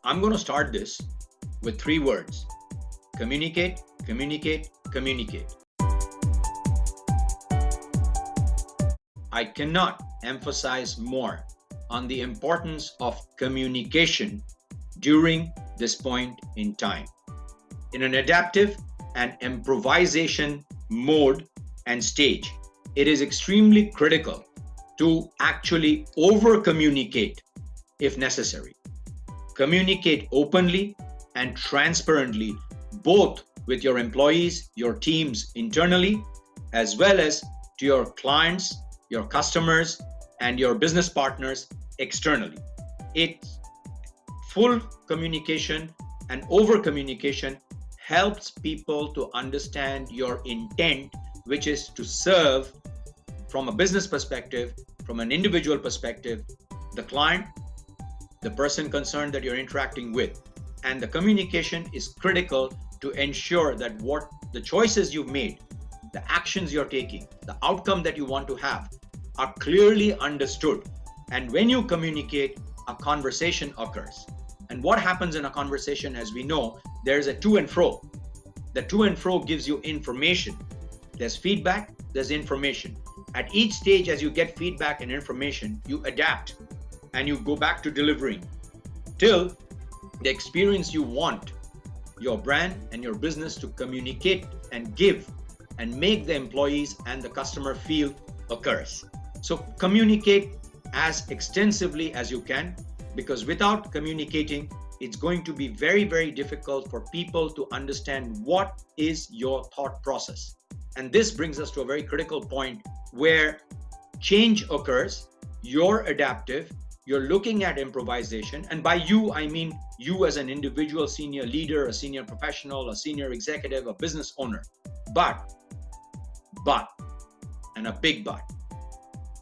I'm going to start this with 3 words: communicate, communicate, communicate. I cannot emphasize more on the importance of communication during this point in time. In an adaptive and improvisation mode and stage, it is extremely critical to actually over-communicate if necessary. Communicate openly and transparently, both with your employees, your teams internally, as well as to your clients, your customers, and your business partners externally. It's full communication and over communication helps people to understand your intent, which is to serve from a business perspective, from an individual perspective, the client, the person concerned that you're interacting with. And the communication is critical to ensure that what the choices you've made, the actions you're taking, the outcome that you want to have are clearly understood. And when you communicate, a conversation occurs. And what happens in a conversation, as we know, there's a to and fro. The to and fro gives you information. There's feedback, there's information. At each stage, as you get feedback and information, you adapt and you go back to delivering till the experience you want your brand and your business to communicate and give and make the employees and the customer feel occurs. So communicate as extensively as you can, because without communicating, it's going to be very, very difficult for people to understand what is your thought process. And this brings us to a very critical point where change occurs, you're adaptive, you're looking at improvisation, and by you, I mean you as an individual senior leader, a senior professional, a senior executive, a business owner. But, and a big but,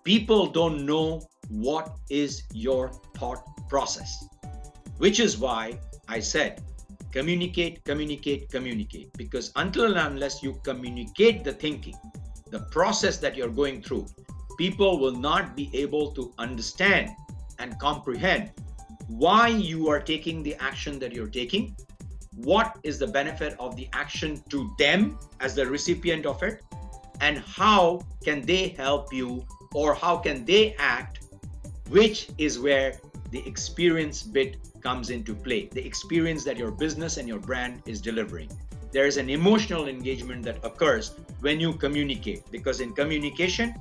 people don't know what is your thought process, which is why I said communicate, communicate, communicate, because until and unless you communicate the thinking, the process that you're going through, people will not be able to understand and comprehend why you are taking the action that you're taking, what is the benefit of the action to them as the recipient of it, and how can they help you or how can they act, which is where the experience bit comes into play, the experience that your business and your brand is delivering. There is an emotional engagement that occurs when you communicate, because in communication,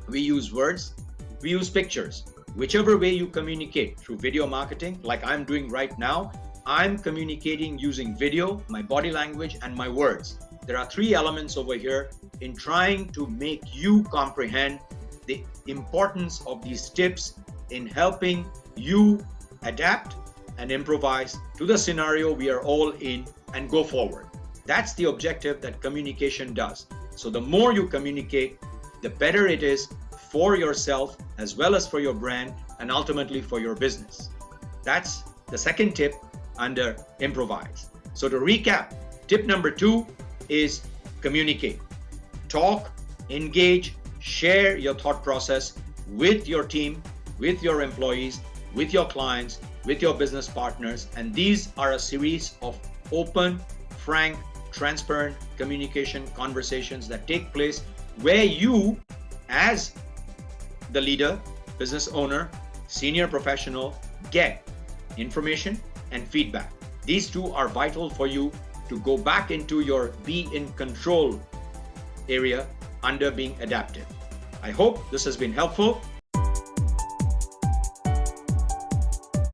we use words, we use pictures. Whichever way you communicate, through video marketing, like I'm doing right now, I'm communicating using video, my body language, and my words. There are 3 elements over here in trying to make you comprehend the importance of these tips in helping you adapt and improvise to the scenario we are all in and go forward. That's the objective that communication does. So the more you communicate, the better it is for yourself as well as for your brand and ultimately for your business. That's the second tip under Improvise. So to recap, tip number 2 is communicate. Talk, engage, share your thought process with your team, with your employees, with your clients, with your business partners. And these are a series of open, frank, transparent communication conversations that take place where you, as the leader, business owner, senior professional, get information and feedback. These 2 are vital for you to go back into your be in control area under being adaptive. I hope this has been helpful.